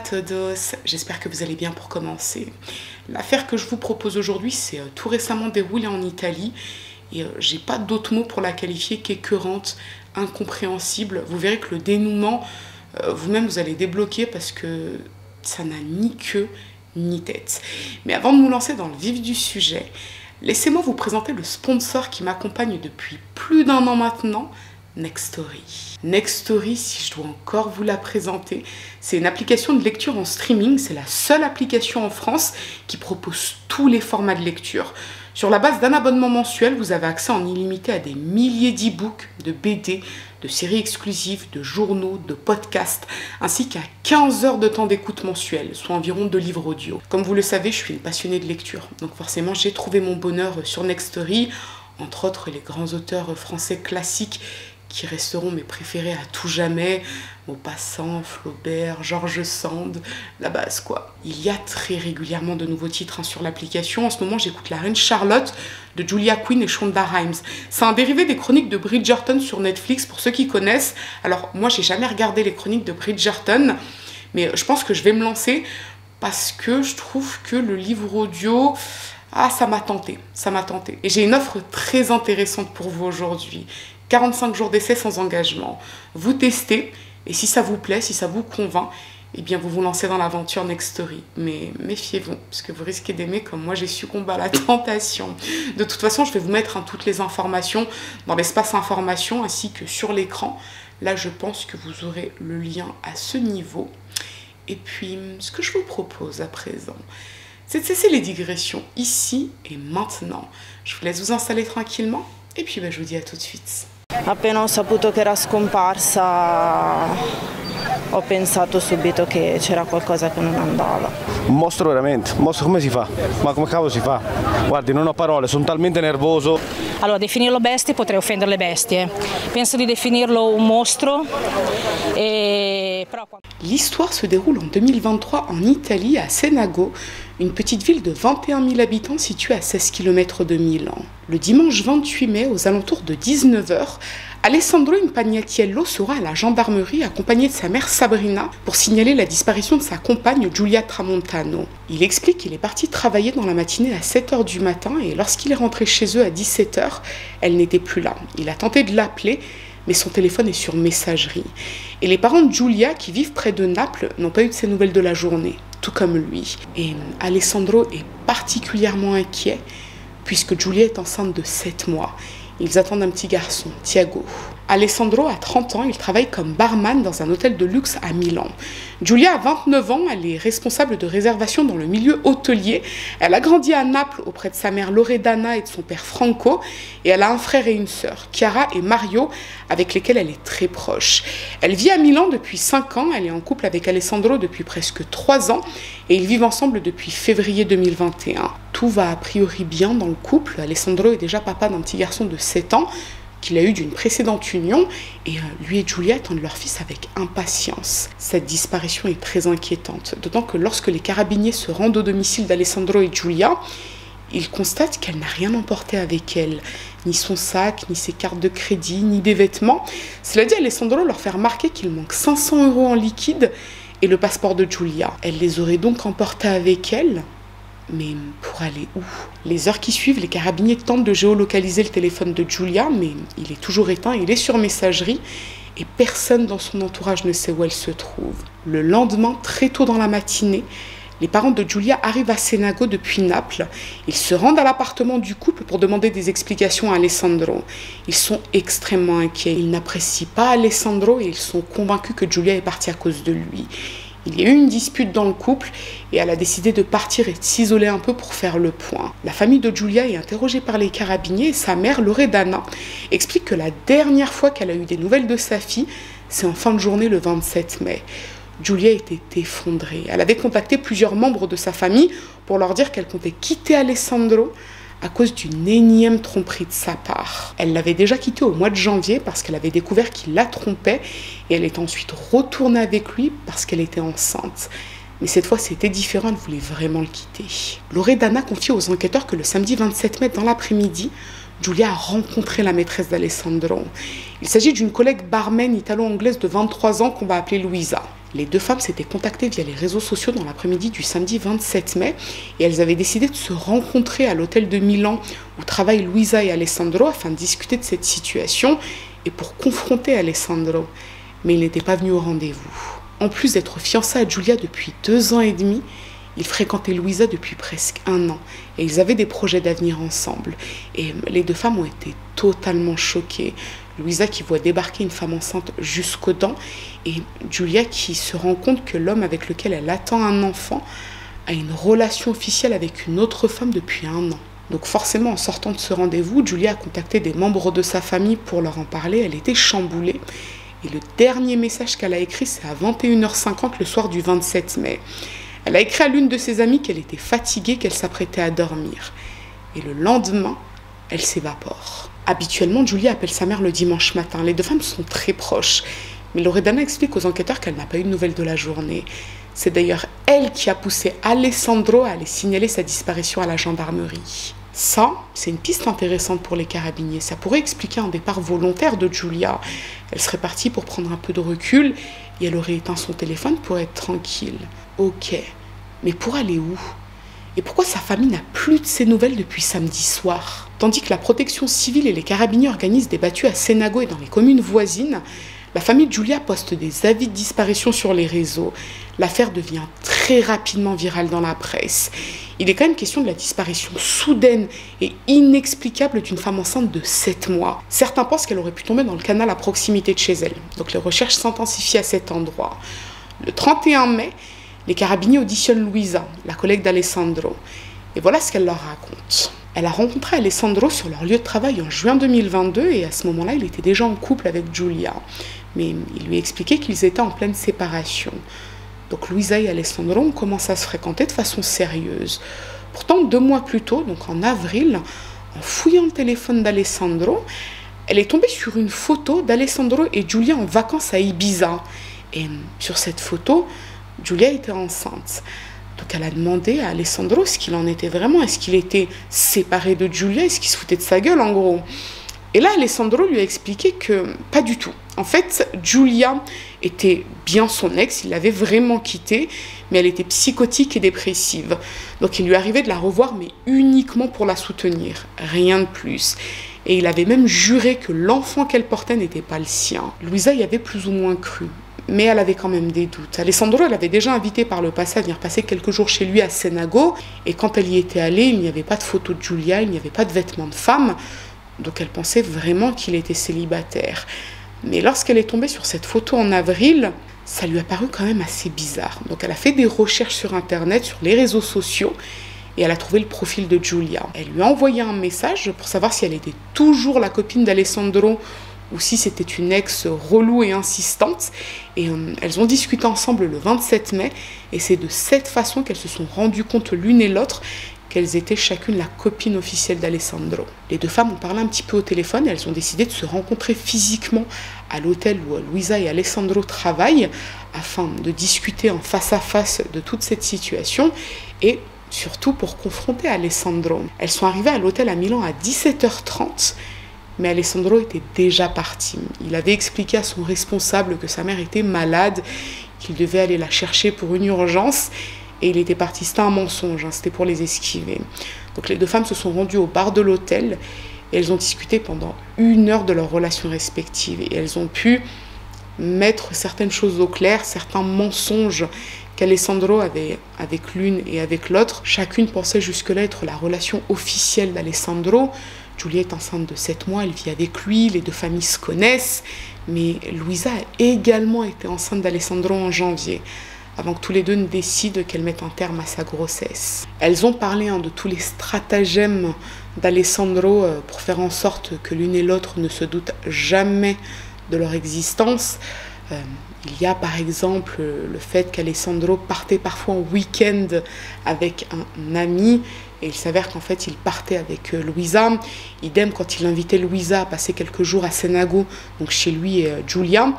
todos, j'espère que vous allez bien pour commencer. L'affaire que je vous propose aujourd'hui s'est tout récemment déroulée en Italie et j'ai pas d'autre mot pour la qualifier qu'écœurante, incompréhensible. Vous verrez que le dénouement, vous-même vous allez débloquer parce que ça n'a ni queue ni tête. Mais avant de nous lancer dans le vif du sujet, laissez-moi vous présenter le sponsor qui m'accompagne depuis plus d'1 an maintenant, Nextory. Nextory, si je dois encore vous la présenter, c'est une application de lecture en streaming. C'est la seule application en France qui propose tous les formats de lecture. Sur la base d'un abonnement mensuel, vous avez accès en illimité à des milliers d'e-books, de BD, de séries exclusives, de journaux, de podcasts, ainsi qu'à 15 heures de temps d'écoute mensuel, soit environ 2 livres audio. Comme vous le savez, je suis une passionnée de lecture, donc forcément j'ai trouvé mon bonheur sur Nextory, entre autres les grands auteurs français classiques qui resteront mes préférés à tout jamais, Maupassant, Flaubert, George Sand, la base quoi. Il y a très régulièrement de nouveaux titres sur l'application. En ce moment, j'écoute La Reine Charlotte de Julia Quinn et Shonda Rhimes. C'est un dérivé des chroniques de Bridgerton sur Netflix, pour ceux qui connaissent. Alors, moi, j'ai jamais regardé les chroniques de Bridgerton, mais je pense que je vais me lancer parce que je trouve que le livre audio... Ah, ça m'a tenté, ça m'a tenté. Et j'ai une offre très intéressante pour vous aujourd'hui. 45 jours d'essai sans engagement. Vous testez, et si ça vous plaît, si ça vous convainc, eh bien vous vous lancez dans l'aventure Nextory. Mais méfiez-vous, parce que vous risquez d'aimer comme moi j'ai succombé à la tentation. De toute façon, je vais vous mettre toutes les informations dans l'espace information, ainsi que sur l'écran. Là, je pense que vous aurez le lien à ce niveau. Et puis, ce que je vous propose à présent, c'est de cesser les digressions ici et maintenant. Je vous laisse vous installer tranquillement et puis je vous dis à tout de suite. Appena ho saputo che era scomparsa, ho pensato subito che c'era qualcosa che non andava. Un mostro veramente, un mostro come si fa? Ma come cavolo si fa? Guardi, non ho parole, sono talmente nervoso. Allora, definirlo bestie potrei offendere le bestie. Penso di definirlo un mostro. L'histoire se déroule en 2023 en Italie, à Senago, une petite ville de 21 000 habitants située à 16 km de Milan. Le dimanche 28 mai, aux alentours de 19 h, Alessandro Impagnatiello sera à la gendarmerie accompagné de sa mère Sabrina pour signaler la disparition de sa compagne Giulia Tramontano. Il explique qu'il est parti travailler dans la matinée à 7 h du matin et lorsqu'il est rentré chez eux à 17 h, elle n'était plus là. Il a tenté de l'appeler, mais son téléphone est sur messagerie. Et les parents de Giulia, qui vivent près de Naples, n'ont pas eu de ses nouvelles de la journée, tout comme lui. Et Alessandro est particulièrement inquiet, puisque Giulia est enceinte de 7 mois. Ils attendent un petit garçon, Thiago. Alessandro a 30 ans, il travaille comme barman dans un hôtel de luxe à Milan. Giulia a 29 ans, elle est responsable de réservation dans le milieu hôtelier. Elle a grandi à Naples auprès de sa mère Loredana et de son père Franco. Et elle a un frère et une sœur, Chiara et Mario, avec lesquels elle est très proche. Elle vit à Milan depuis 5 ans, elle est en couple avec Alessandro depuis presque 3 ans et ils vivent ensemble depuis février 2021. Tout va a priori bien dans le couple. Alessandro est déjà papa d'un petit garçon de 7 ans qu'il a eu d'une précédente union et lui et Giulia attendent leur fils avec impatience. Cette disparition est très inquiétante, d'autant que lorsque les carabiniers se rendent au domicile d'Alessandro et Giulia, ils constatent qu'elle n'a rien emporté avec elle, ni son sac, ni ses cartes de crédit, ni des vêtements. Cela dit, Alessandro leur fait remarquer qu'il manque 500 € en liquide et le passeport de Giulia. Elle les aurait donc emportés avec elle. Mais pour aller où? Les heures qui suivent, les carabiniers tentent de géolocaliser le téléphone de Giulia, mais il est toujours éteint, il est sur messagerie et personne dans son entourage ne sait où elle se trouve. Le lendemain, très tôt dans la matinée, les parents de Giulia arrivent à Senago depuis Naples. Ils se rendent à l'appartement du couple pour demander des explications à Alessandro. Ils sont extrêmement inquiets. Ils n'apprécient pas Alessandro et ils sont convaincus que Giulia est partie à cause de lui. Il y a eu une dispute dans le couple et elle a décidé de partir et de s'isoler un peu pour faire le point. La famille de Giulia est interrogée par les carabiniers et sa mère, Loredana, explique que la dernière fois qu'elle a eu des nouvelles de sa fille, c'est en fin de journée le 27 mai. Giulia était effondrée. Elle avait contacté plusieurs membres de sa famille pour leur dire qu'elle comptait quitter Alessandro à cause d'une énième tromperie de sa part. Elle l'avait déjà quitté au mois de janvier parce qu'elle avait découvert qu'il la trompait et elle est ensuite retournée avec lui parce qu'elle était enceinte. Mais cette fois, c'était différent, elle voulait vraiment le quitter. Loredana confie aux enquêteurs que le samedi 27 mai dans l'après-midi, Giulia a rencontré la maîtresse d'Alessandro. Il s'agit d'une collègue barman italo-anglaise de 23 ans qu'on va appeler Louisa. Les deux femmes s'étaient contactées via les réseaux sociaux dans l'après-midi du samedi 27 mai et elles avaient décidé de se rencontrer à l'hôtel de Milan où travaillent Luisa et Alessandro afin de discuter de cette situation et pour confronter Alessandro. Mais il n'était pas venu au rendez-vous. En plus d'être fiancé à Giulia depuis 2 ans et demi, il fréquentait Luisa depuis presque 1 an et ils avaient des projets d'avenir ensemble. Et les deux femmes ont été totalement choquées. Luisa qui voit débarquer une femme enceinte jusqu'aux dents et Giulia qui se rend compte que l'homme avec lequel elle attend un enfant a une relation officielle avec une autre femme depuis 1 an. Donc forcément, en sortant de ce rendez-vous, Giulia a contacté des membres de sa famille pour leur en parler. Elle était chamboulée. Et le dernier message qu'elle a écrit, c'est à 21h50 le soir du 27 mai. Elle a écrit à l'une de ses amies qu'elle était fatiguée, qu'elle s'apprêtait à dormir. Et le lendemain, elle s'évapore. Habituellement, Giulia appelle sa mère le dimanche matin. Les deux femmes sont très proches. Mais Loredana explique aux enquêteurs qu'elle n'a pas eu de nouvelles de la journée. C'est d'ailleurs elle qui a poussé Alessandro à aller signaler sa disparition à la gendarmerie. Ça, c'est une piste intéressante pour les carabiniers. Ça pourrait expliquer un départ volontaire de Giulia. Elle serait partie pour prendre un peu de recul et elle aurait éteint son téléphone pour être tranquille. Ok, mais pour aller où ? Et pourquoi sa famille n'a plus de ses nouvelles depuis samedi soir ? Tandis que la protection civile et les carabiniers organisent des battues à Senago et dans les communes voisines, la famille de Giulia poste des avis de disparition sur les réseaux. L'affaire devient très rapidement virale dans la presse. Il est quand même question de la disparition soudaine et inexplicable d'une femme enceinte de 7 mois. Certains pensent qu'elle aurait pu tomber dans le canal à proximité de chez elle. Donc les recherches s'intensifient à cet endroit. Le 31 mai, les carabiniers auditionnent Luisa, la collègue d'Alessandro. Et voilà ce qu'elle leur raconte. Elle a rencontré Alessandro sur leur lieu de travail en juin 2022 et à ce moment-là, il était déjà en couple avec Giulia. Mais il lui expliquait qu'ils étaient en pleine séparation. Donc Luisa et Alessandro ont commencé à se fréquenter de façon sérieuse. Pourtant, 2 mois plus tôt, donc en avril, en fouillant le téléphone d'Alessandro, elle est tombée sur une photo d'Alessandro et Giulia en vacances à Ibiza. Et sur cette photo, Giulia était enceinte. Donc elle a demandé à Alessandro ce qu'il en était vraiment. Est-ce qu'il était séparé de Giulia? Est-ce qu'il se foutait de sa gueule en gros? Et là, Alessandro lui a expliqué que pas du tout. En fait, Giulia était bien son ex, il l'avait vraiment quittée, mais elle était psychotique et dépressive. Donc il lui arrivait de la revoir, mais uniquement pour la soutenir, rien de plus. Et il avait même juré que l'enfant qu'elle portait n'était pas le sien. Luisa y avait plus ou moins cru, mais elle avait quand même des doutes. Alessandro l'avait déjà invité par le passé à venir passer quelques jours chez lui à Senago, et quand elle y était allée, il n'y avait pas de photo de Giulia, il n'y avait pas de vêtements de femme, donc elle pensait vraiment qu'il était célibataire. Mais lorsqu'elle est tombée sur cette photo en avril, ça lui a paru quand même assez bizarre. Donc elle a fait des recherches sur internet, sur les réseaux sociaux, et elle a trouvé le profil de Giulia. Elle lui a envoyé un message pour savoir si elle était toujours la copine d'Alessandro ou si c'était une ex relou et insistante. Et elles ont discuté ensemble le 27 mai, et c'est de cette façon qu'elles se sont rendues compte l'une et l'autre qu'elles étaient chacune la copine officielle d'Alessandro. Les deux femmes ont parlé un petit peu au téléphone et elles ont décidé de se rencontrer physiquement à l'hôtel où Luisa et Alessandro travaillent afin de discuter en face à face de toute cette situation et surtout pour confronter Alessandro. Elles sont arrivées à l'hôtel à Milan à 17h30, mais Alessandro était déjà parti. Il avait expliqué à son responsable que sa mère était malade, qu'il devait aller la chercher pour une urgence. Et il était parti, c'était un mensonge, c'était pour les esquiver. Donc les deux femmes se sont rendues au bar de l'hôtel et elles ont discuté pendant 1 heure de leurs relations respectives. Et elles ont pu mettre certaines choses au clair, certains mensonges qu'Alessandro avait avec l'une et avec l'autre. Chacune pensait jusque-là être la relation officielle d'Alessandro. Giulia est enceinte de 7 mois, elle vit avec lui, les deux familles se connaissent. Mais Luisa a également été enceinte d'Alessandro en janvier, avant que tous les deux ne décident qu'elles mettent un terme à sa grossesse. Elles ont parlé de tous les stratagèmes d'Alessandro pour faire en sorte que l'une et l'autre ne se doutent jamais de leur existence. Il y a par exemple le fait qu'Alessandro partait parfois en week-end avec un ami, et il s'avère qu'en fait il partait avec Luisa. Idem quand il invitait Luisa à passer quelques jours à Senago, donc chez lui et Giulia,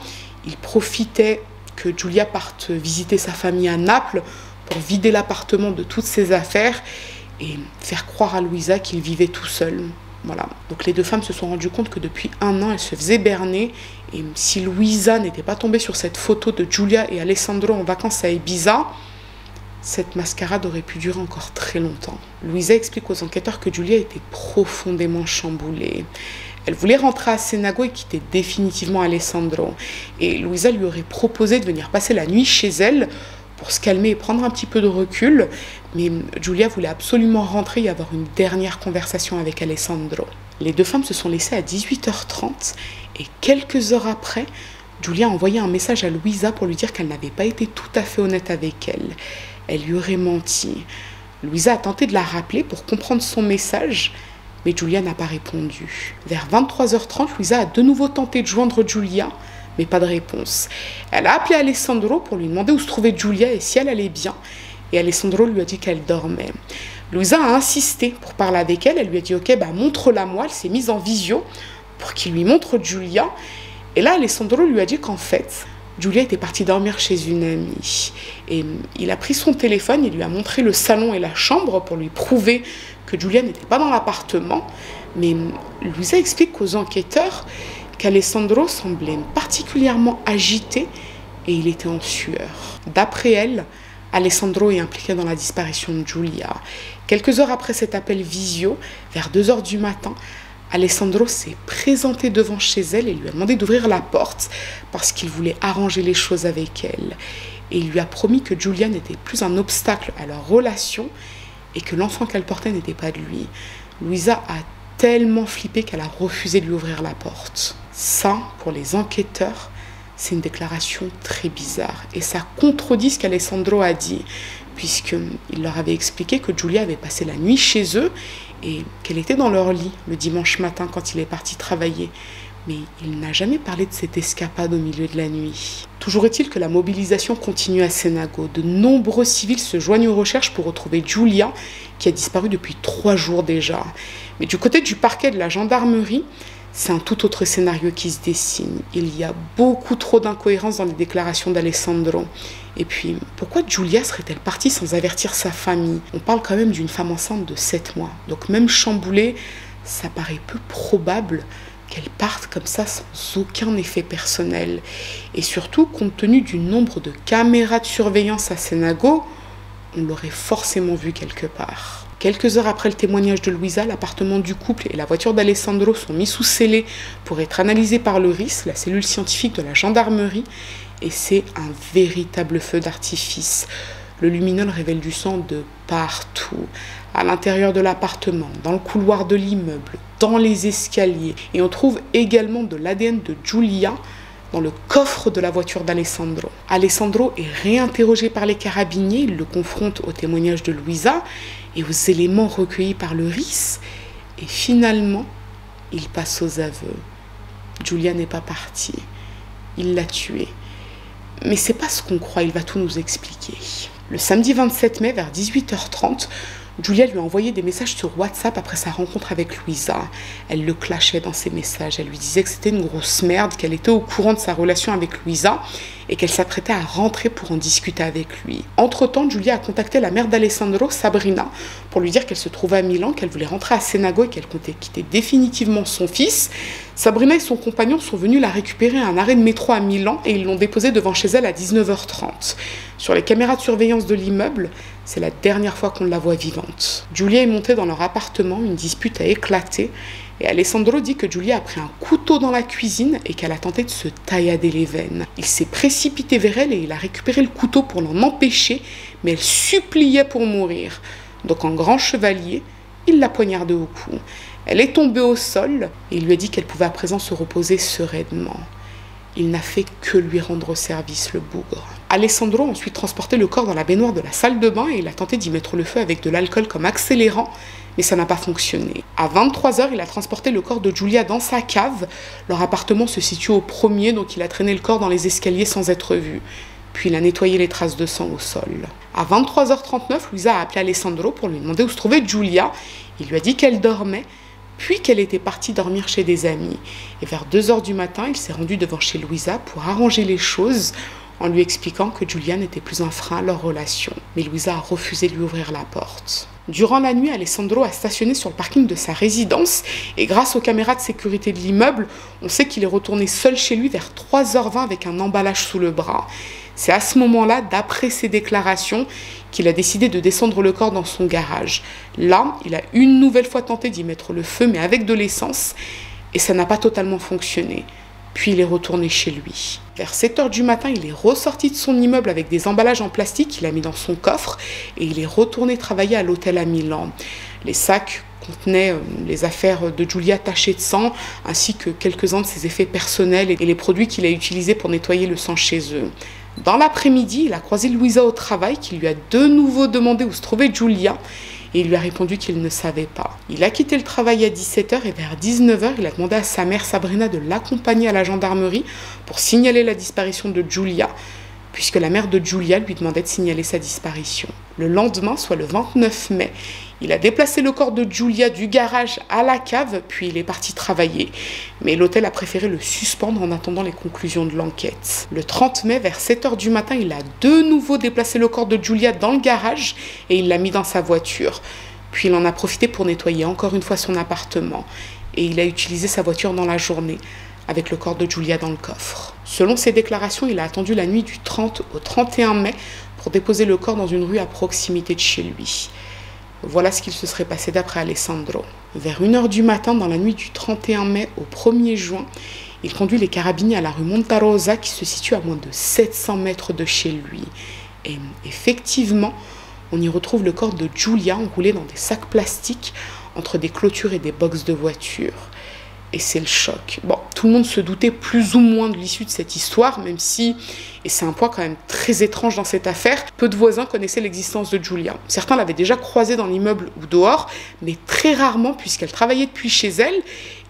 il profitait que Giulia parte visiter sa famille à Naples pour vider l'appartement de toutes ses affaires et faire croire à Luisa qu'il vivait tout seul. Voilà, donc les deux femmes se sont rendues compte que depuis 1 an, elles se faisaient berner. Et si Luisa n'était pas tombée sur cette photo de Giulia et Alessandro en vacances à Ibiza, cette mascarade aurait pu durer encore très longtemps. Luisa explique aux enquêteurs que Giulia était profondément chamboulée. Elle voulait rentrer à Senago et quitter définitivement Alessandro. Et Luisa lui aurait proposé de venir passer la nuit chez elle pour se calmer et prendre un petit peu de recul. Mais Giulia voulait absolument rentrer et avoir une dernière conversation avec Alessandro. Les deux femmes se sont laissées à 18h30 et quelques heures après, Giulia a envoyé un message à Luisa pour lui dire qu'elle n'avait pas été tout à fait honnête avec elle. Elle lui aurait menti. Luisa a tenté de la rappeler pour comprendre son message, mais Giulia n'a pas répondu. Vers 23h30, Luisa a de nouveau tenté de joindre Giulia, mais pas de réponse. Elle a appelé Alessandro pour lui demander où se trouvait Giulia et si elle allait bien, et Alessandro lui a dit qu'elle dormait. Luisa a insisté pour parler avec elle, elle lui a dit « Ok, montre-la moi », elle s'est mise en visio pour qu'il lui montre Giulia, et là Alessandro lui a dit qu'en fait, Giulia était partie dormir chez une amie. Et il a pris son téléphone, il lui a montré le salon et la chambre pour lui prouver que Giulia n'était pas dans l'appartement. Mais Luisa explique aux enquêteurs qu'Alessandro semblait particulièrement agité et il était en sueur. D'après elle, Alessandro est impliqué dans la disparition de Giulia. Quelques heures après cet appel visio, vers 2h du matin, Alessandro s'est présenté devant chez elle et lui a demandé d'ouvrir la porte parce qu'il voulait arranger les choses avec elle. Et il lui a promis que Giulia n'était plus un obstacle à leur relation et que l'enfant qu'elle portait n'était pas de lui. Luisa a tellement flippé qu'elle a refusé de lui ouvrir la porte. Ça, pour les enquêteurs, c'est une déclaration très bizarre. Et ça contredit ce qu'Alessandro a dit, puisqu'il leur avait expliqué que Giulia avait passé la nuit chez eux et qu'elle était dans leur lit le dimanche matin quand il est parti travailler. Mais il n'a jamais parlé de cette escapade au milieu de la nuit. Toujours est-il que la mobilisation continue à Senago. De nombreux civils se joignent aux recherches pour retrouver Giulia, qui a disparu depuis 3 jours déjà. Mais du côté du parquet de la gendarmerie, c'est un tout autre scénario qui se dessine. Il y a beaucoup trop d'incohérences dans les déclarations d'Alessandro. Et puis, pourquoi Giulia serait-elle partie sans avertir sa famille? On parle quand même d'une femme enceinte de 7 mois. Donc même chamboulée, ça paraît peu probable qu'elle parte comme ça sans aucun effet personnel. Et surtout, compte tenu du nombre de caméras de surveillance à Senago, on l'aurait forcément vue quelque part. Quelques heures après le témoignage de Luisa, l'appartement du couple et la voiture d'Alessandro sont mis sous scellé pour être analysés par le RIS, la cellule scientifique de la gendarmerie, et c'est un véritable feu d'artifice. Le luminol révèle du sang de partout, à l'intérieur de l'appartement, dans le couloir de l'immeuble, dans les escaliers, et on trouve également de l'ADN de Giulia dans le coffre de la voiture d'Alessandro. Alessandro est réinterrogé par les carabiniers, il le confronte au témoignage de Luisa et aux éléments recueillis par le RIS, et finalement, il passe aux aveux. Giulia n'est pas partie, il l'a tuée. Mais c'est pas ce qu'on croit, il va tout nous expliquer. Le samedi 27 mai, vers 18h30, Giulia lui a envoyé des messages sur WhatsApp après sa rencontre avec Luisa. Elle le clashait dans ses messages. Elle lui disait que c'était une grosse merde, qu'elle était au courant de sa relation avec Luisa et qu'elle s'apprêtait à rentrer pour en discuter avec lui. Entre-temps, Giulia a contacté la mère d'Alessandro, Sabrina, pour lui dire qu'elle se trouvait à Milan, qu'elle voulait rentrer à Senago et qu'elle comptait quitter définitivement son fils. Sabrina et son compagnon sont venus la récupérer à un arrêt de métro à Milan et ils l'ont déposée devant chez elle à 19h30. Sur les caméras de surveillance de l'immeuble, c'est la dernière fois qu'on la voit vivante. Giulia est montée dans leur appartement, une dispute a éclaté et Alessandro dit que Giulia a pris un couteau dans la cuisine et qu'elle a tenté de se taillader les veines. Il s'est précipité vers elle et il a récupéré le couteau pour l'en empêcher, mais elle suppliait pour mourir. Donc en grand chevalier, il l'a poignardée au cou. Elle est tombée au sol et il lui a dit qu'elle pouvait à présent se reposer sereinement. Il n'a fait que lui rendre service, le bougre. Alessandro a ensuite transporté le corps dans la baignoire de la salle de bain et il a tenté d'y mettre le feu avec de l'alcool comme accélérant, mais ça n'a pas fonctionné. À 23h, il a transporté le corps de Giulia dans sa cave. Leur appartement se situe au premier, donc il a traîné le corps dans les escaliers sans être vu. Puis il a nettoyé les traces de sang au sol. À 23h39, Luisa a appelé Alessandro pour lui demander où se trouvait Giulia. Il lui a dit qu'elle dormait, puis qu'elle était partie dormir chez des amis. Et vers 2h du matin, il s'est rendu devant chez Luisa pour arranger les choses, en lui expliquant que Giulia n'était plus un frein à leur relation. Mais Luisa a refusé de lui ouvrir la porte. Durant la nuit, Alessandro a stationné sur le parking de sa résidence et grâce aux caméras de sécurité de l'immeuble, on sait qu'il est retourné seul chez lui vers 3h20 avec un emballage sous le bras. C'est à ce moment-là, d'après ses déclarations, qu'il a décidé de descendre le corps dans son garage. Là, il a une nouvelle fois tenté d'y mettre le feu, mais avec de l'essence, et ça n'a pas totalement fonctionné. Puis il est retourné chez lui. Vers 7h du matin, il est ressorti de son immeuble avec des emballages en plastique qu'il a mis dans son coffre et il est retourné travailler à l'hôtel à Milan. Les sacs contenaient les affaires de Giulia tachées de sang ainsi que quelques-uns de ses effets personnels et les produits qu'il a utilisés pour nettoyer le sang chez eux. Dans l'après-midi, il a croisé Luisa au travail qui lui a de nouveau demandé où se trouvait Giulia et il lui a répondu qu'il ne savait pas. Il a quitté le travail à 17h et vers 19h, il a demandé à sa mère Sabrina de l'accompagner à la gendarmerie pour signaler la disparition de Giulia, puisque la mère de Giulia lui demandait de signaler sa disparition. Le lendemain, soit le 29 mai, il a déplacé le corps de Giulia du garage à la cave, puis il est parti travailler. Mais l'hôtel a préféré le suspendre en attendant les conclusions de l'enquête. Le 30 mai, vers 7h du matin, il a de nouveau déplacé le corps de Giulia dans le garage et il l'a mis dans sa voiture. Puis il en a profité pour nettoyer encore une fois son appartement. Et il a utilisé sa voiture dans la journée, avec le corps de Giulia dans le coffre. Selon ses déclarations, il a attendu la nuit du 30 au 31 mai pour déposer le corps dans une rue à proximité de chez lui. Voilà ce qu'il se serait passé d'après Alessandro. Vers 1h du matin, dans la nuit du 31 mai au 1er juin, il conduit les carabiniers à la rue Montarosa qui se situe à moins de 700 mètres de chez lui. Et effectivement, on y retrouve le corps de Giulia enroulé dans des sacs plastiques entre des clôtures et des boxes de voitures. Et c'est le choc. Bon, tout le monde se doutait plus ou moins de l'issue de cette histoire, même si, et c'est un point quand même très étrange dans cette affaire, peu de voisins connaissaient l'existence de Giulia. Certains l'avaient déjà croisée dans l'immeuble ou dehors, mais très rarement puisqu'elle travaillait depuis chez elle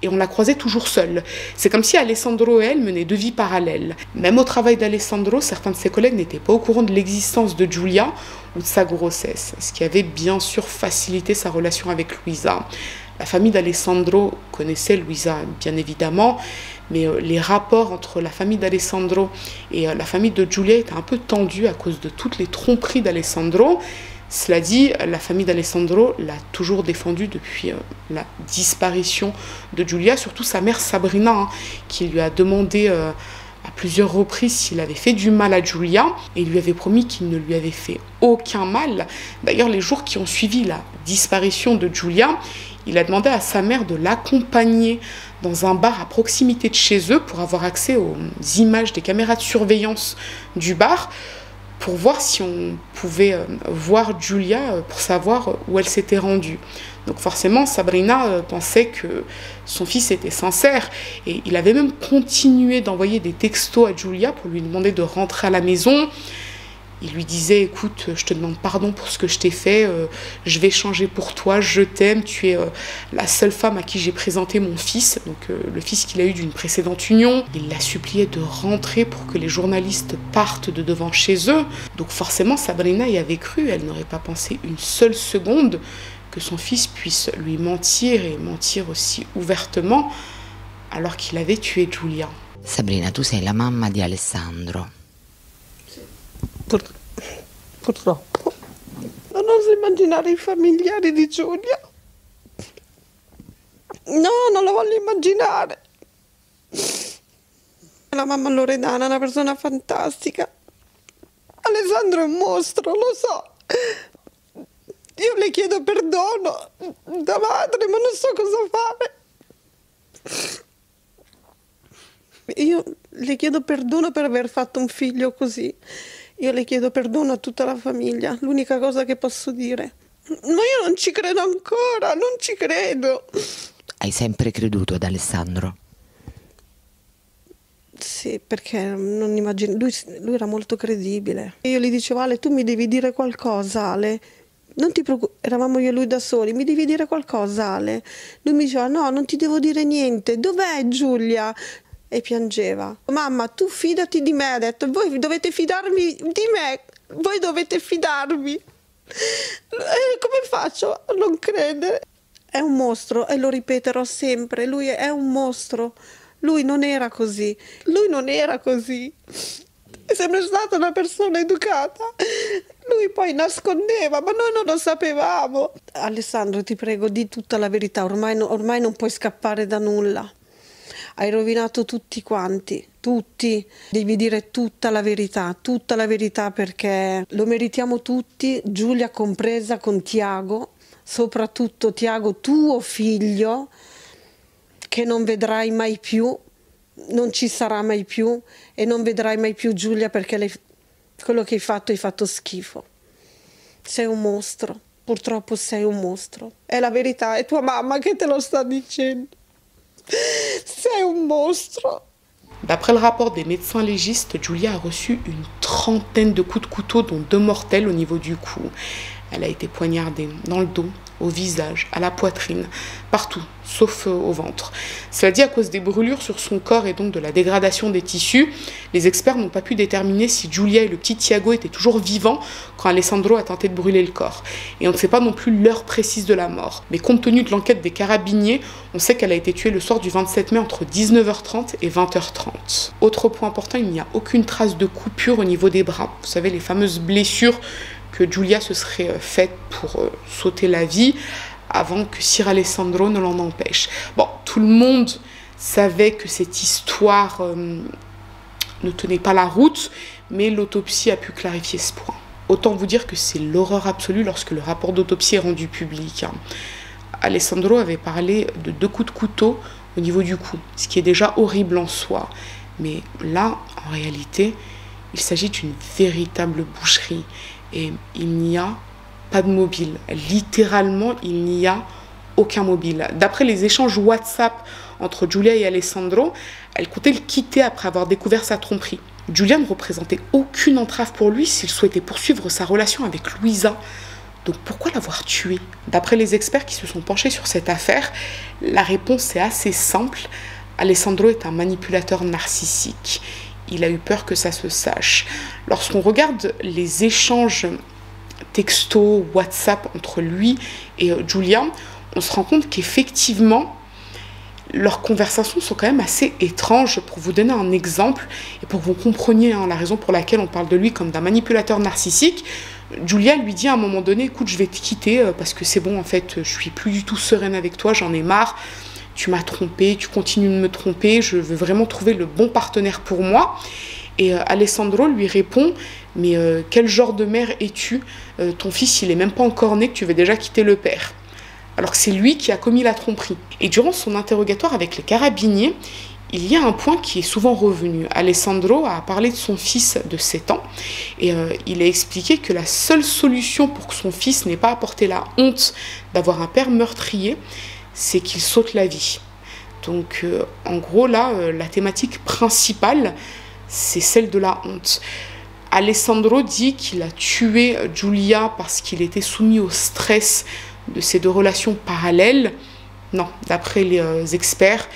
et on la croisait toujours seule. C'est comme si Alessandro et elle menaient deux vies parallèles. Même au travail d'Alessandro, certains de ses collègues n'étaient pas au courant de l'existence de Giulia ou de sa grossesse, ce qui avait bien sûr facilité sa relation avec Luisa. La famille d'Alessandro connaissait Luisa, bien évidemment, mais les rapports entre la famille d'Alessandro et la famille de Giulia étaient un peu tendus à cause de toutes les tromperies d'Alessandro. Cela dit, la famille d'Alessandro l'a toujours défendu depuis la disparition de Giulia, surtout sa mère Sabrina, qui lui a demandé à plusieurs reprises s'il avait fait du mal à Giulia et il lui avait promis qu'il ne lui avait fait aucun mal. D'ailleurs, les jours qui ont suivi la disparition de Giulia, il a demandé à sa mère de l'accompagner dans un bar à proximité de chez eux pour avoir accès aux images des caméras de surveillance du bar pour voir si on pouvait voir Giulia pour savoir où elle s'était rendue. Donc forcément, Sabrina pensait que son fils était sincère et il avait même continué d'envoyer des textos à Giulia pour lui demander de rentrer à la maison. Il lui disait, écoute, je te demande pardon pour ce que je t'ai fait, je vais changer pour toi, je t'aime, tu es la seule femme à qui j'ai présenté mon fils, donc le fils qu'il a eu d'une précédente union. Il la suppliait de rentrer pour que les journalistes partent de devant chez eux. Donc forcément, Sabrina y avait cru, elle n'aurait pas pensé une seule seconde que son fils puisse lui mentir et mentir aussi ouvertement alors qu'il avait tué Giulia. Sabrina, tu sei la mamma di Alessandro. Purtroppo. Non oso immaginare i familiari di Giulia. No, non lo voglio immaginare. La mamma Loredana è una persona fantastica. Alessandro è un mostro, lo so. Io le chiedo perdono da madre, ma non so cosa fare. Io le chiedo perdono per aver fatto un figlio così. Io le chiedo perdono a tutta la famiglia, l'unica cosa che posso dire. Ma io non ci credo ancora, non ci credo. Hai sempre creduto ad Alessandro? Sì, perché non immagino, lui era molto credibile. Io gli dicevo, Ale, tu mi devi dire qualcosa, Ale. Non ti preoccupare, eravamo io e lui da soli, mi devi dire qualcosa, Ale. Lui mi diceva, no, non ti devo dire niente, dov'è Giulia? E piangeva. Mamma, tu fidati di me, ha detto, voi dovete fidarmi di me, voi dovete fidarmi. Come faccio a non credere? È un mostro e lo ripeterò sempre, lui è un mostro, lui non era così, lui non era così. È sempre stata una persona educata. Lui poi nascondeva, ma noi non lo sapevamo. Alessandro, ti prego, di tutta la verità, ormai non puoi scappare da nulla. Hai rovinato tutti quanti, tutti. Devi dire tutta la verità perché lo meritiamo tutti, Giulia compresa, con Tiago, soprattutto Tiago, tuo figlio, che non vedrai mai più, non ci sarà mai più e non vedrai mai più Giulia perché quello che hai fatto schifo. Sei un mostro, purtroppo sei un mostro. È la verità, è tua mamma che te lo sta dicendo. Sei un mostro. D'après le rapport des médecins légistes, Giulia a reçu une trentaine de coups de couteau, dont 2 mortels au niveau du cou. Elle a été poignardée dans le dos, au visage, à la poitrine, partout, sauf au ventre. Cela dit, à cause des brûlures sur son corps et donc de la dégradation des tissus, les experts n'ont pas pu déterminer si Giulia et le petit Tiago étaient toujours vivants quand Alessandro a tenté de brûler le corps. Et on ne sait pas non plus l'heure précise de la mort. Mais compte tenu de l'enquête des carabiniers, on sait qu'elle a été tuée le soir du 27 mai entre 19h30 et 20h30. Autre point important, il n'y a aucune trace de coupure au niveau des bras. Vous savez, les fameuses blessures que Giulia se serait faite pour sauter la vie avant que Sir Alessandro ne l'en empêche. Bon, tout le monde savait que cette histoire ne tenait pas la route, mais l'autopsie a pu clarifier ce point. Autant vous dire que c'est l'horreur absolue lorsque le rapport d'autopsie est rendu public. Alessandro avait parlé de 2 coups de couteau au niveau du cou, ce qui est déjà horrible en soi. Mais là, en réalité, il s'agit d'une véritable boucherie. Et il n'y a pas de mobile. Littéralement, il n'y a aucun mobile. D'après les échanges WhatsApp entre Giulia et Alessandro, elle comptait le quitter après avoir découvert sa tromperie. Giulia ne représentait aucune entrave pour lui s'il souhaitait poursuivre sa relation avec Luisa. Donc pourquoi l'avoir tuée? D'après les experts qui se sont penchés sur cette affaire, la réponse est assez simple. Alessandro est un manipulateur narcissique. Il a eu peur que ça se sache. Lorsqu'on regarde les échanges texto, WhatsApp entre lui et Giulia, on se rend compte qu'effectivement, leurs conversations sont quand même assez étranges. Pour vous donner un exemple, et pour que vous compreniez la raison pour laquelle on parle de lui comme d'un manipulateur narcissique, Giulia lui dit à un moment donné, écoute, je vais te quitter parce que c'est bon, en fait, je suis plus du tout sereine avec toi, j'en ai marre. Tu m'as trompé, tu continues de me tromper, je veux vraiment trouver le bon partenaire pour moi. Et Alessandro lui répond, mais quel genre de mère es-tu? Ton fils, il est même pas encore né que tu veux déjà quitter le père. Alors que c'est lui qui a commis la tromperie. Et durant son interrogatoire avec les carabiniers, il y a un point qui est souvent revenu. Alessandro a parlé de son fils de 7 ans et il a expliqué que la seule solution pour que son fils n'ait pas à porter la honte d'avoir un père meurtrier, c'est qu'il saute la vie. Donc en gros là, la thématique principale, c'est celle de la honte. Alessandro dit qu'il a tué Giulia parce qu'il était soumis au stress de ces 2 relations parallèles. Non, d'après les experts,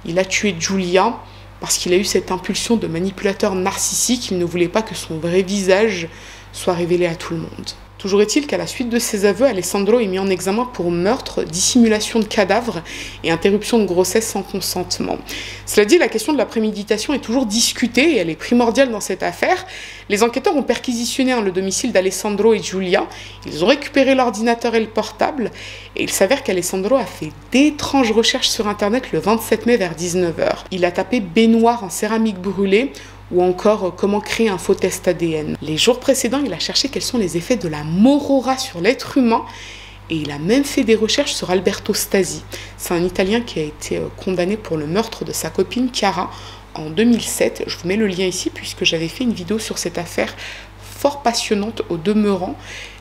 il a tué Giulia parce qu'il a eu cette impulsion de manipulateur narcissique. Il ne voulait pas que son vrai visage soit révélé à tout le monde. Toujours est-il qu'à la suite de ses aveux, Alessandro est mis en examen pour meurtre, dissimulation de cadavres et interruption de grossesse sans consentement. Cela dit, la question de la préméditation est toujours discutée et elle est primordiale dans cette affaire. Les enquêteurs ont perquisitionné le domicile d'Alessandro et Giulia. Ils ont récupéré l'ordinateur et le portable. Et il s'avère qu'Alessandro a fait d'étranges recherches sur Internet le 27 mai vers 19h. Il a tapé baignoire en céramique brûlée ou encore comment créer un faux test ADN. Les jours précédents, il a cherché quels sont les effets de la morora sur l'être humain et il a même fait des recherches sur Alberto Stasi. C'est un Italien qui a été condamné pour le meurtre de sa copine Chiara en 2007. Je vous mets le lien ici puisque j'avais fait une vidéo sur cette affaire fort passionnante au demeurant.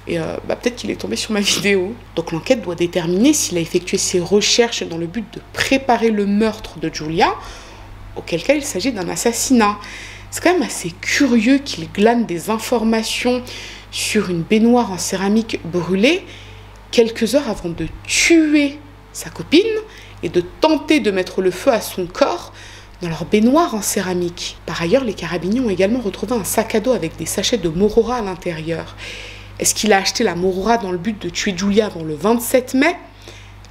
Et peut-être qu'il est tombé sur ma vidéo. Donc l'enquête doit déterminer s'il a effectué ses recherches dans le but de préparer le meurtre de Giulia, auquel cas il s'agit d'un assassinat. C'est quand même assez curieux qu'il glane des informations sur une baignoire en céramique brûlée quelques heures avant de tuer sa copine et de tenter de mettre le feu à son corps dans leur baignoire en céramique. Par ailleurs, les carabiniers ont également retrouvé un sac à dos avec des sachets de morora à l'intérieur. Est-ce qu'il a acheté la morora dans le but de tuer Giulia avant le 27 mai?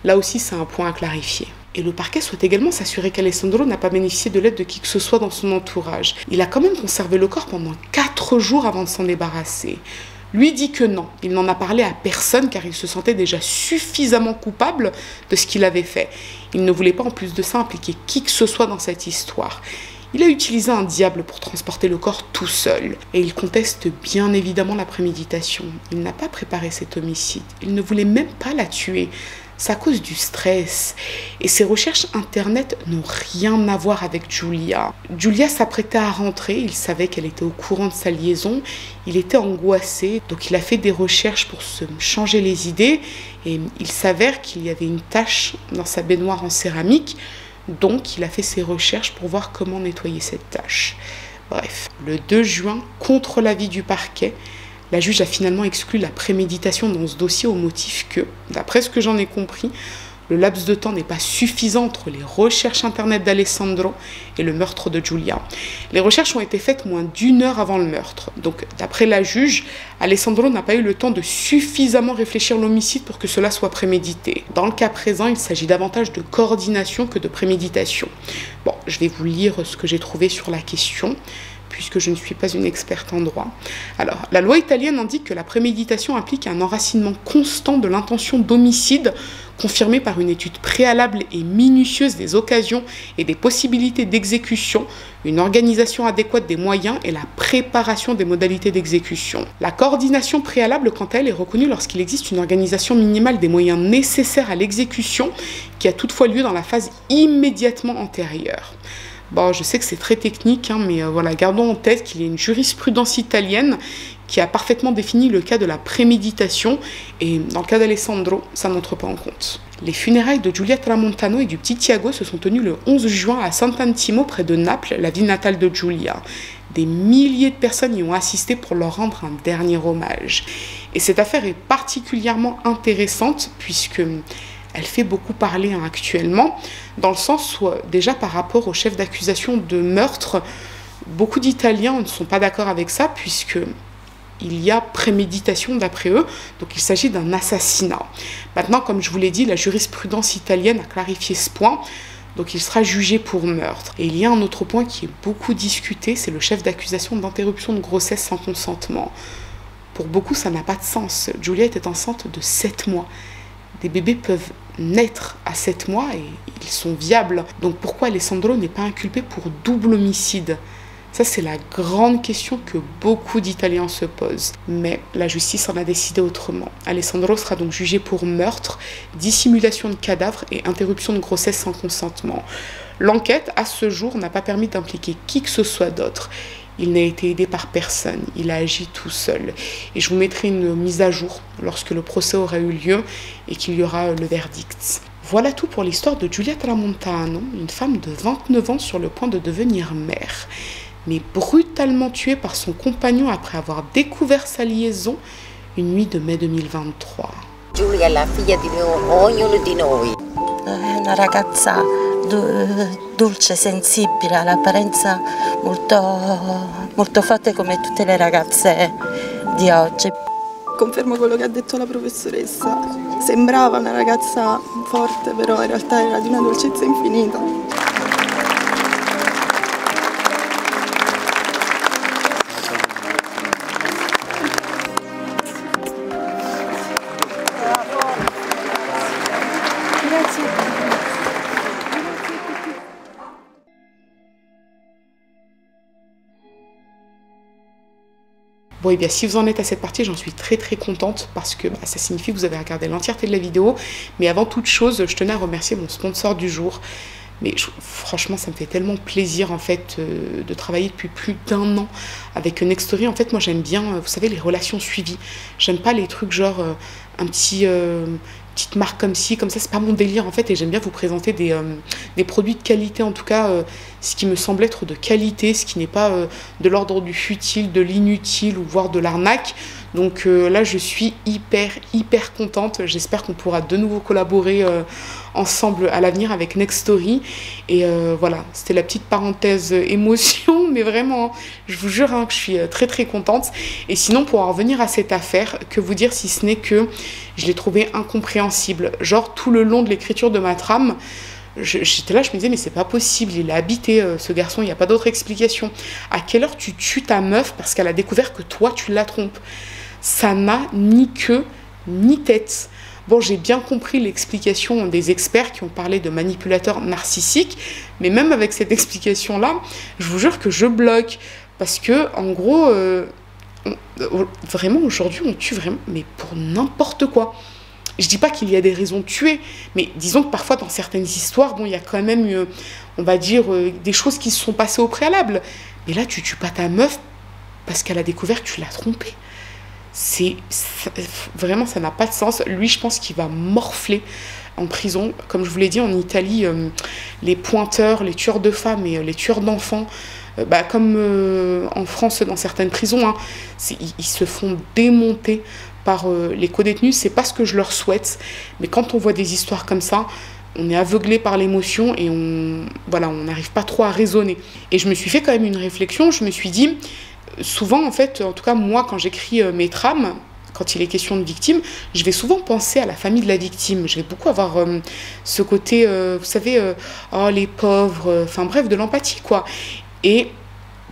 Là aussi, c'est un point à clarifier. Et le parquet souhaite également s'assurer qu'Alessandro n'a pas bénéficié de l'aide de qui que ce soit dans son entourage. Il a quand même conservé le corps pendant 4 jours avant de s'en débarrasser. Lui dit que non, il n'en a parlé à personne car il se sentait déjà suffisamment coupable de ce qu'il avait fait. Il ne voulait pas en plus de ça impliquer qui que ce soit dans cette histoire. Il a utilisé un diable pour transporter le corps tout seul. Et il conteste bien évidemment la préméditation. Il n'a pas préparé cet homicide. Il ne voulait même pas la tuer. C'est à cause du stress. Et ses recherches internet n'ont rien à voir avec Giulia. Giulia s'apprêtait à rentrer. Il savait qu'elle était au courant de sa liaison. Il était angoissé. Donc il a fait des recherches pour se changer les idées. Et il s'avère qu'il y avait une tache dans sa baignoire en céramique. Donc, il a fait ses recherches pour voir comment nettoyer cette tache. Bref, le 2 juin, contre l'avis du parquet, la juge a finalement exclu la préméditation dans ce dossier au motif que, d'après ce que j'en ai compris, le laps de temps n'est pas suffisant entre les recherches internet d'Alessandro et le meurtre de Giulia. Les recherches ont été faites moins d'1 heure avant le meurtre. Donc, d'après la juge, Alessandro n'a pas eu le temps de suffisamment réfléchir l'homicide pour que cela soit prémédité. Dans le cas présent, il s'agit davantage de coordination que de préméditation. Bon, je vais vous lire ce que j'ai trouvé sur la question, puisque je ne suis pas une experte en droit. Alors, la loi italienne indique que la préméditation implique un enracinement constant de l'intention d'homicide, confirmée par une étude préalable et minutieuse des occasions et des possibilités d'exécution, une organisation adéquate des moyens et la préparation des modalités d'exécution. La coordination préalable, quant à elle, est reconnue lorsqu'il existe une organisation minimale des moyens nécessaires à l'exécution, qui a toutefois lieu dans la phase immédiatement antérieure. Bon, je sais que c'est très technique, hein, mais voilà, gardons en tête qu'il y a une jurisprudence italienne qui a parfaitement défini le cas de la préméditation, et dans le cas d'Alessandro, ça n'entre pas en compte. Les funérailles de Giulia Tramontano et du petit Tiago se sont tenues le 11 juin à Sant'Antimo, près de Naples, la ville natale de Giulia. Des milliers de personnes y ont assisté pour leur rendre un dernier hommage. Et cette affaire est particulièrement intéressante, puisque elle fait beaucoup parler actuellement, dans le sens où, déjà par rapport au chef d'accusation de meurtre, beaucoup d'Italiens ne sont pas d'accord avec ça, puisque il y a préméditation d'après eux, donc il s'agit d'un assassinat. Maintenant, comme je vous l'ai dit, la jurisprudence italienne a clarifié ce point, donc il sera jugé pour meurtre. Et il y a un autre point qui est beaucoup discuté, c'est le chef d'accusation d'interruption de grossesse sans consentement. Pour beaucoup, ça n'a pas de sens. Giulia était enceinte de 7 mois. Des bébés peuvent naître à 7 mois et ils sont viables. Donc pourquoi Alessandro n'est pas inculpé pour double homicide ? Ça, c'est la grande question que beaucoup d'Italiens se posent. Mais la justice en a décidé autrement. Alessandro sera donc jugé pour meurtre, dissimulation de cadavre et interruption de grossesse sans consentement. L'enquête, à ce jour, n'a pas permis d'impliquer qui que ce soit d'autre. Il n'a été aidé par personne, il a agi tout seul. Et je vous mettrai une mise à jour lorsque le procès aura eu lieu et qu'il y aura le verdict. Voilà tout pour l'histoire de Giulia Tramontano, une femme de 29 ans sur le point de devenir mère, mais brutalement tuée par son compagnon après avoir découvert sa liaison une nuit de mai 2023. Giulia è la figlia di ognuno di noi. È una ragazza dolce, sensibile, ha l'apparenza molto forte come tutte le ragazze di oggi. Confermo quello che ha detto la professoressa. Sembrava una ragazza forte, però in realtà era di una dolcezza infinita. Bon, et bien si vous en êtes à cette partie, j'en suis très contente parce que ça signifie que vous avez regardé l'entièreté de la vidéo. Mais avant toute chose, je tenais à remercier mon sponsor du jour. Mais franchement, ça me fait tellement plaisir en fait de travailler depuis plus d'1 an avec Nextory. En fait, moi j'aime bien, vous savez, les relations suivies. J'aime pas les trucs genre un petit... petite marque comme ci, comme ça, c'est pas mon délire en fait, et j'aime bien vous présenter des produits de qualité, en tout cas ce qui me semble être de qualité, ce qui n'est pas de l'ordre du futile, de l'inutile ou voire de l'arnaque. Donc là je suis hyper contente, j'espère qu'on pourra de nouveau collaborer ensemble à l'avenir avec Nextory. Et voilà, c'était la petite parenthèse émotion, mais vraiment, je vous jure que je suis très contente. Et sinon, pour en revenir à cette affaire, que vous dire si ce n'est que je l'ai trouvée incompréhensible. Genre tout le long de l'écriture de ma trame, J'étais là, je me disais, mais c'est pas possible, il a habité, ce garçon, il n'y a pas d'autre explication. À quelle heure tu tues ta meuf parce qu'elle a découvert que toi, tu la trompes? Ça n'a ni queue, ni tête. Bon, j'ai bien compris l'explication des experts qui ont parlé de manipulateurs narcissiques, mais même avec cette explication-là, je vous jure que je bloque. Parce que, en gros, vraiment, aujourd'hui, on tue vraiment, mais pour n'importe quoi. Je dis pas qu'il y a des raisons de tuer, mais disons que parfois, dans certaines histoires, bon, il y a quand même, on va dire, des choses qui se sont passées au préalable. Mais là, tu tues pas ta meuf parce qu'elle a découvert que tu l'as trompée. Vraiment, ça n'a pas de sens. Lui, je pense qu'il va morfler en prison. Comme je vous l'ai dit, en Italie, les pointeurs, les tueurs de femmes et les tueurs d'enfants, comme en France dans certaines prisons, hein, ils se font démonter par les codétenus. C'est pas ce que je leur souhaite, mais quand on voit des histoires comme ça, on est aveuglé par l'émotion et on n'arrive pas trop à raisonner. Et je me suis fait quand même une réflexion. Je me suis dit, souvent en fait, en tout cas moi, quand j'écris mes trames, quand il est question de victime, je vais souvent penser à la famille de la victime. Je vais beaucoup avoir ce côté, vous savez, oh les pauvres, enfin bref, de l'empathie quoi. Et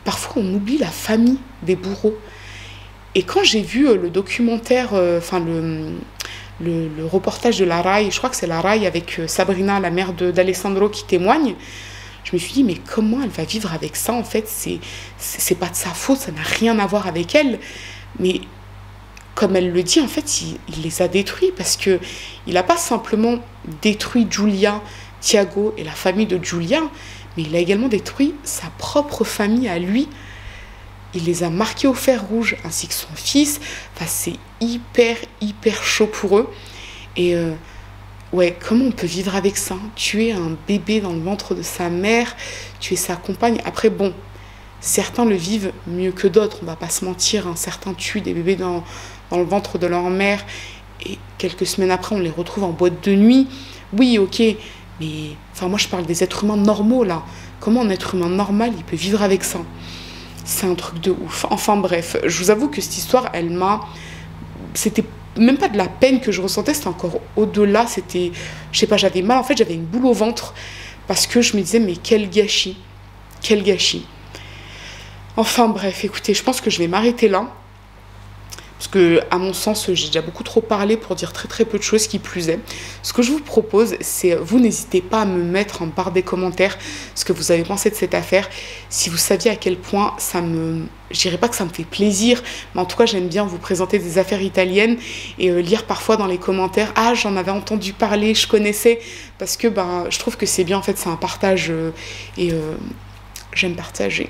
parfois on oublie la famille des bourreaux. Et quand j'ai vu le documentaire, le reportage de la RAI, je crois que c'est la RAI avec Sabrina, la mère d'Alessandro, qui témoigne, je me suis dit, mais comment elle va vivre avec ça? En fait, c'est pas de sa faute, ça n'a rien à voir avec elle. Mais comme elle le dit, en fait, il les a détruits parce qu'il n'a pas simplement détruit Giulia, Thiago et la famille de Giulia, mais il a également détruit sa propre famille à lui. Il les a marqués au fer rouge, ainsi que son fils. Enfin, c'est hyper, hyper chaud pour eux. Et ouais, comment on peut vivre avec ça? Tuer un bébé dans le ventre de sa mère, tuer sa compagne. Après, bon, certains le vivent mieux que d'autres, on va pas se mentir. Hein. Certains tuent des bébés dans le ventre de leur mère et quelques semaines après, on les retrouve en boîte de nuit. Oui, ok, mais enfin, moi, je parle des êtres humains normaux, là. Comment un être humain normal, il peut vivre avec ça? C'est un truc de ouf. Enfin, bref, je vous avoue que cette histoire, elle m'a... C'était même pas de la peine que je ressentais, c'était encore au-delà, c'était... Je sais pas, j'avais mal, en fait, j'avais une boule au ventre parce que je me disais, mais quel gâchis. Quel gâchis. Enfin, bref, écoutez, je pense que je vais m'arrêter là. Parce que, à mon sens, j'ai déjà beaucoup trop parlé pour dire très très peu de choses qui plus est. Ce que je vous propose, c'est, vous n'hésitez pas à me mettre en barre des commentaires ce que vous avez pensé de cette affaire. Si vous saviez à quel point ça me... Je dirais pas que ça me fait plaisir, mais en tout cas, j'aime bien vous présenter des affaires italiennes et lire parfois dans les commentaires, ah, j'en avais entendu parler, je connaissais, parce que je trouve que c'est bien, en fait, c'est un partage j'aime partager,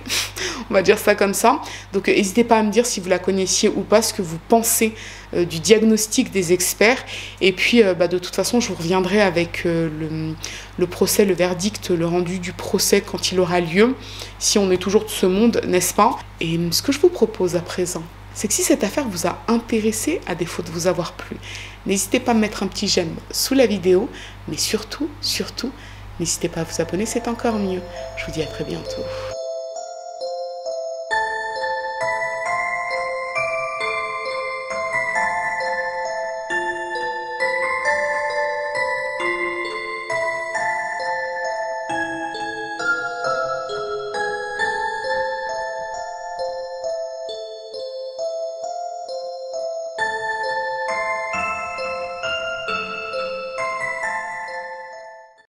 on va dire ça comme ça. Donc n'hésitez pas à me dire si vous la connaissiez ou pas, ce que vous pensez du diagnostic des experts. Et puis de toute façon, je vous reviendrai avec le procès, le verdict, le rendu du procès quand il aura lieu, si on est toujours de ce monde, n'est-ce pas? Et ce que je vous propose à présent, c'est que si cette affaire vous a intéressé, à défaut de vous avoir plu, n'hésitez pas à mettre un petit j'aime sous la vidéo, mais surtout, n'hésitez pas à vous abonner, c'est encore mieux. Je vous dis à très bientôt.